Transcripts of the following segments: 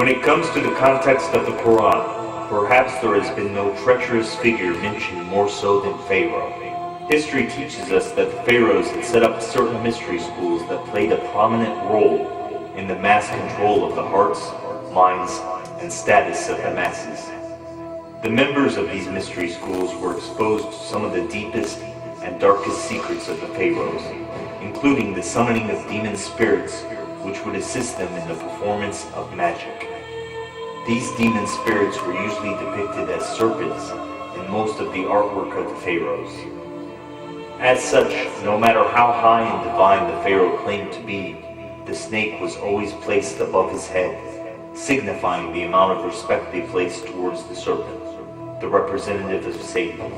When it comes to the context of the Quran, perhaps there has been no treacherous figure mentioned more so than Pharaoh. History teaches us that the pharaohs had set up certain mystery schools that played a prominent role in the mass control of the hearts, minds, and status of the masses. The members of these mystery schools were exposed to some of the deepest and darkest secrets of the pharaohs, including the summoning of demon spirits which would assist them in the performance of magic. These demon spirits were usually depicted as serpents in most of the artwork of the pharaohs. As such, no matter how high and divine the pharaoh claimed to be, the snake was always placed above his head, signifying the amount of respect they placed towards the serpent, the representative of Satan,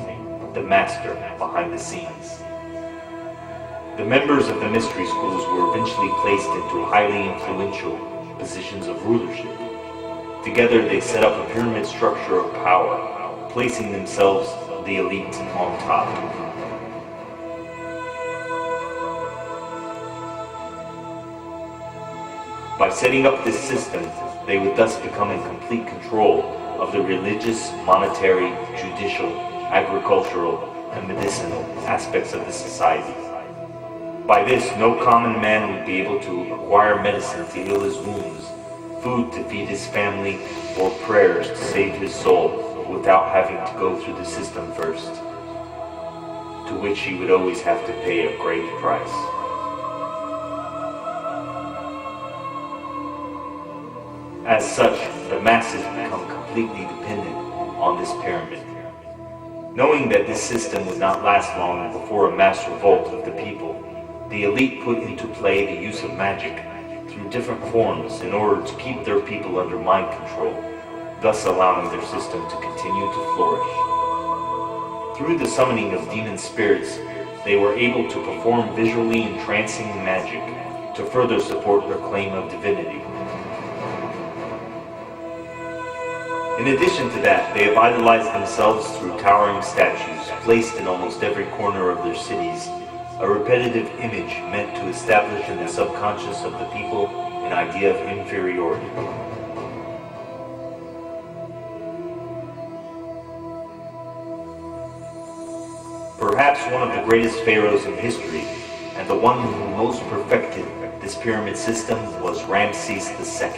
the master behind the scenes. The members of the mystery schools were eventually placed into highly influential positions of rulership. Together they set up a pyramid structure of power, placing themselves, the elite, on top. By setting up this system, they would thus become in complete control of the religious, monetary, judicial, agricultural, and medicinal aspects of the society. By this, no common man would be able to acquire medicine to heal his wounds, food to feed his family, or prayers to save his soul without having to go through the system first, to which he would always have to pay a great price. As such, the masses become completely dependent on this pyramid. Knowing that this system would not last long before a mass revolt of the people, the elite put into play the use of magic through different forms in order to keep their people under mind control, thus allowing their system to continue to flourish. Through the summoning of demon spirits, they were able to perform visually entrancing magic to further support their claim of divinity. In addition to that, they have idolized themselves through towering statues placed in almost every corner of their cities, a repetitive image meant to establish in the subconscious of the people an idea of inferiority. Perhaps one of the greatest pharaohs in history, and the one who most perfected this pyramid system, was Ramses II.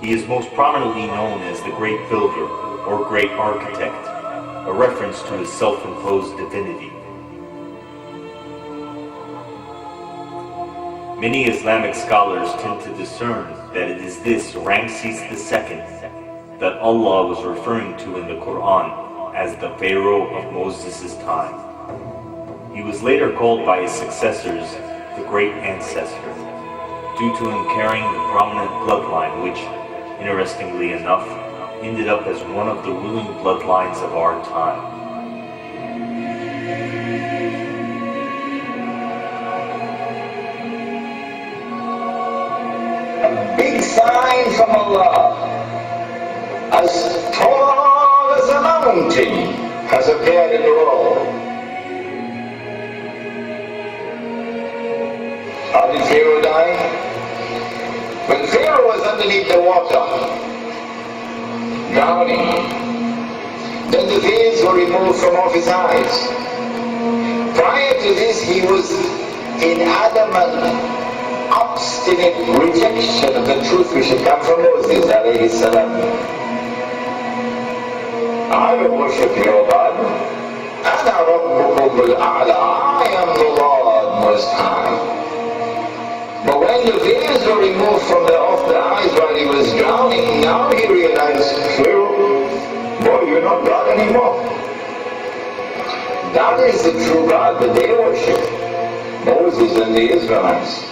He is most prominently known as the Great Builder or Great Architect, a reference to his self-imposed divinity. Many Islamic scholars tend to discern that it is this Ramses II that Allah was referring to in the Quran as the Pharaoh of Moses' time. He was later called by his successors the Great Ancestor, due to him carrying the prominent bloodline which, interestingly enough, ended up as one of the ruling bloodlines of our time. Big sign from Allah, as tall as a mountain, has appeared in the world. How did Pharaoh die? When Pharaoh was underneath the water, drowning, then the veils were removed from off his eyes. Prior to this, he was in adamant, obstinate rejection of the truth which had come from Moses alayhi salam. I will worship your God. Ana rabbukum al-a'la. I am the Lord Most High. But when the veils were removed from off the eyes while he was drowning, now he realized, Pharaoh, boy, you're not God anymore. That is the true God that they worship, Moses and the Israelites.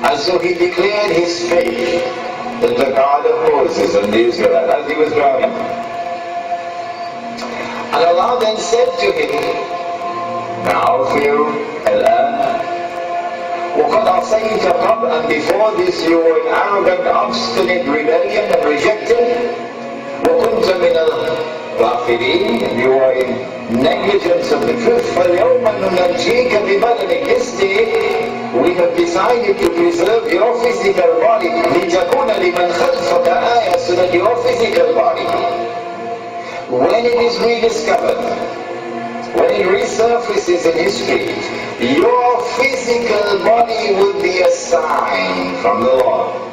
And so he declared his faith in the God of Moses and the Israelites as he was drowning. And Allah then said to him, now Pharaoh, Allah, وَقَدْ عَصَيْتَ قَبْلَ, and before this you were in arrogant, obstinate rebellion and rejected. وَكُنْتَ مِنَ الْغَافِلِينَ, you were in negligence of the truth. فَالْيَوْمَ نُنَجِّيكَ بِبَدَنِكَ, this day we have decided to preserve your physical body. لِتَكُونَ لِمَنْ خَلْفَكَ that your physical body, when it is rediscovered, when it resurfaces in history, your physical body will be a sign from the Lord.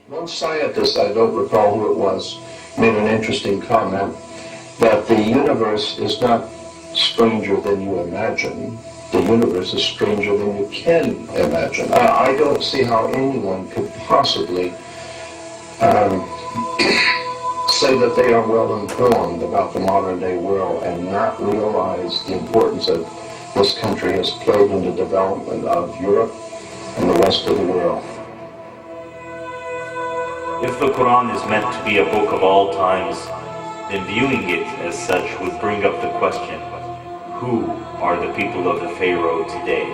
One scientist, I don't recall who it was, made an interesting comment that the universe is not stranger than you imagine. The universe is stranger than you can imagine. I don't see how anyone could possibly say that they are well informed about the modern day world and not realize the importance that this country has played in the development of Europe and the rest of the world. If the Quran is meant to be a book of all times, then viewing it as such would bring up the question, who are the people of the Pharaoh today?